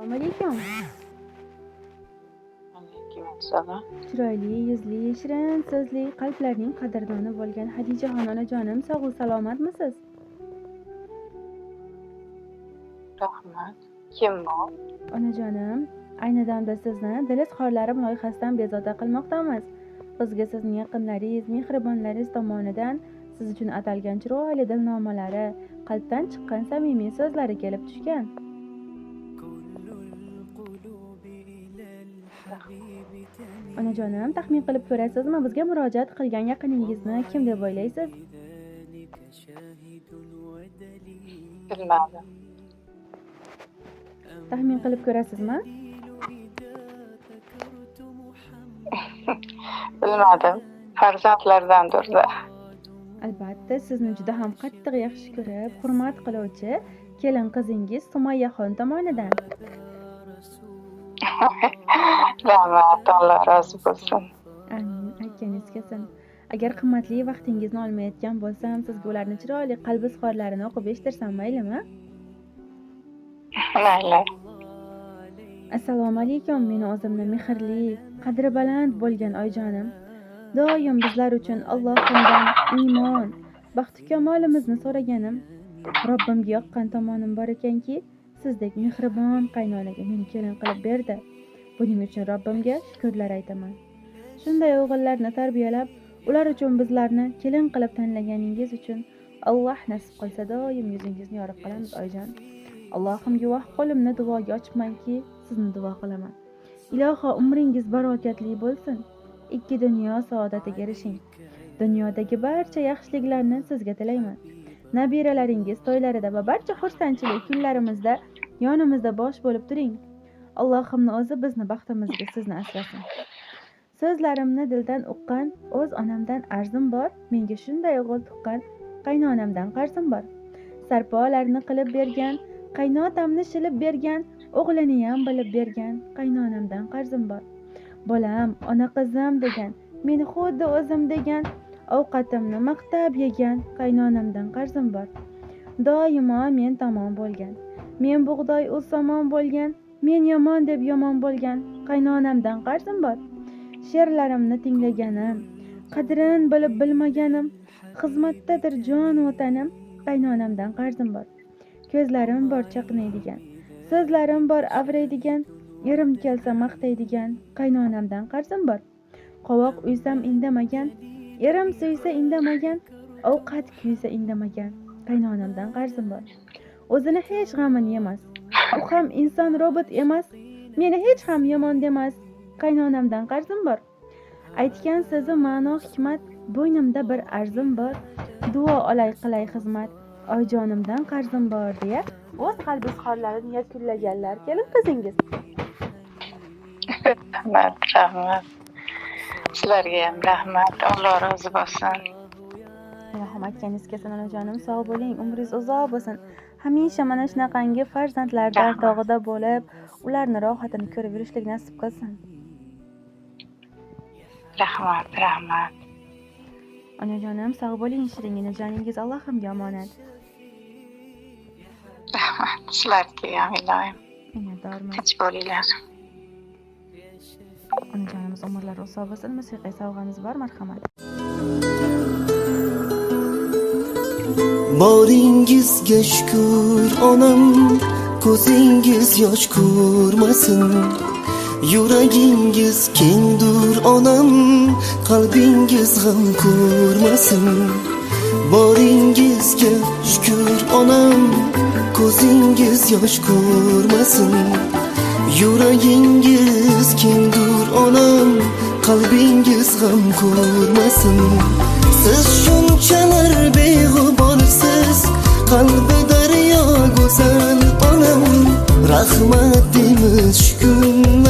Alaykum. Alaykum. Chiroyli yuzli, shirin so'zli, qalblarning qadrdoni bo'lgan Hadichaxon onajonim, sog' salomatmisiz? Rahmat. Kim bu? Onajonim, ayni damda sizni Dil izhorlarim loyihasidan bezovta qilmoqdamiz. Bizga sizning yaqinlaringiz, mehribonlaringiz tomonidan siz uchun atalgan chiroyli dilnomalari, qalbdan chiqqan samimiy so'zlari kelib tushgan. Onajonim, taxmin qilib ko'rasizmi, bizga murojaat qilgan yaqiningizni kim deb o'ylaysiz? Bilmadim. Taxmin qilib ko'rasizmi? Bilmadim. Farzandlardandir-da. Albatta, sizni juda ham qattiq yaxshi ko'rib, hurmat qiluvchi kelin qizingiz Sumayyaxon tomonidan. Rahmat, Alloh rozi bo'lsin. Amin, aytganingiz kelsin. Agar qimmatli vaqtingizni olmayotgan bo'lsam, sizga ularning chiroyli qalb izhorlarini o'qib eshitirsam maylimi? Mayli. Assalomu alaykum, meni o'zimni mehrli, qadri baland bo'lgan oyijonim. Doim bizlar uchun Allohimdan iymon, baxtu kamolimizni so'raganim, Robbimga yoqqan tomonim bor ekanki, sizdek mehribon qaynonaga meni kelin qilib berdi. Buning uchun Robbimga shukrlar aytaman. Shunday o'g'illarni tarbiyalab, ular uchun bizlarni kelin qilib tanlaganingiz uchun Alloh nasib qilsa doim yuzingizni yorib qolamiz oyijon. Allohim guvoh, qo'limni duoga ochibmanki, sizni duo qilaman. Iloho, umringiz barokatli bo'lsin. Ikki dunyo saodatiga erishing. Dunyodagi barcha yaxshiliklarni sizga tilayman. Nabiralaringiz to'ylarida va barcha xursandchilik kunlarimizda yonimizda bosh bo'lib turing. Allohimni o'zi bizni baxtimizga sizni asrasin. So'zlarimni dildan uqqan o'z onamdan arzim bor, menga shunday o'g'il tuqqan qaynonamdan qarzim bor. Sarpolarni qilib bergan, qaynotamni shilib bergan, o'g'lini ham bilib bergan qaynonamdan qarzim bor. Bolam, ona qizim degan, meni xuddi o'zim degan, ovqatimni maqtab yegan qaynonamdan qarzim bor. Doimo men tomon bo'lgan, men bug'doy u somon bo'lgan, men yomon deb yomon bo'lgan qaynonamdan qarzim bor. She'rlarimni tinglaganim, qadrin bilib bilmaganim, xizmatdadir jon vatanim, qaynonamdan qarzim bor. Ko'zlarim bor chaqnaydigan, so'zlarim bor avraydigan, erim kelsa maqtaydigan qaynonamdan qarzim bor. Qovoq uysam indamagan, erim suysa indamagan, ovqat kuysa indamagan qaynonamdan qarzim bor. O'zini hech g'amini yemas, u ham inson robot emas, meni hech ham yomon demas qaynonamdan qarzim bor. Aytgan so'zi ma'no hikmat, bo'ynimda bir arzim bor, duo olay qilay xizmat, oyijonimdan qarzim bor deya o'z qalb izhorlarini yakunlaganlar kelin qizingiz. Rahmat. Sizlarga ham rahmat. Alloh rozi bo'lsin. Ilohim aytganingiz kelsin onajonim, sog' bo'ling, umringiz uzoq bo'lsin. Hamisha mana shunaqangi farzandlar dardog'ida bo'lib, ularni rohatini ko'rib yurishlik nasib qilsin. Rahmat. Onajonim, sog' bo'ling, shiringina joningiz Allohimga omonat. Rahmat. Sizlarga ham ilohim. Minnatdorman. Tinch bo'linglar. Onajonimiz umrlari uzoq bo'lsin, musiqiy sovg'amiz bor, marhamat. Boringizga shukr onam, ko'zingiz yosh ko'rmasin. Yuragingiz kengdur onam, qalbingiz g'am ko'rmasin. Boringizga shukr onam, ko'zingiz yosh ko'rmasin. Yuragingiz kengdur onam, qalbingiz g'am ko'rmasin. Siz shunchalar beg'uborsiz, qalbi daryo go'zal onam. Rahmat deymiz shu kun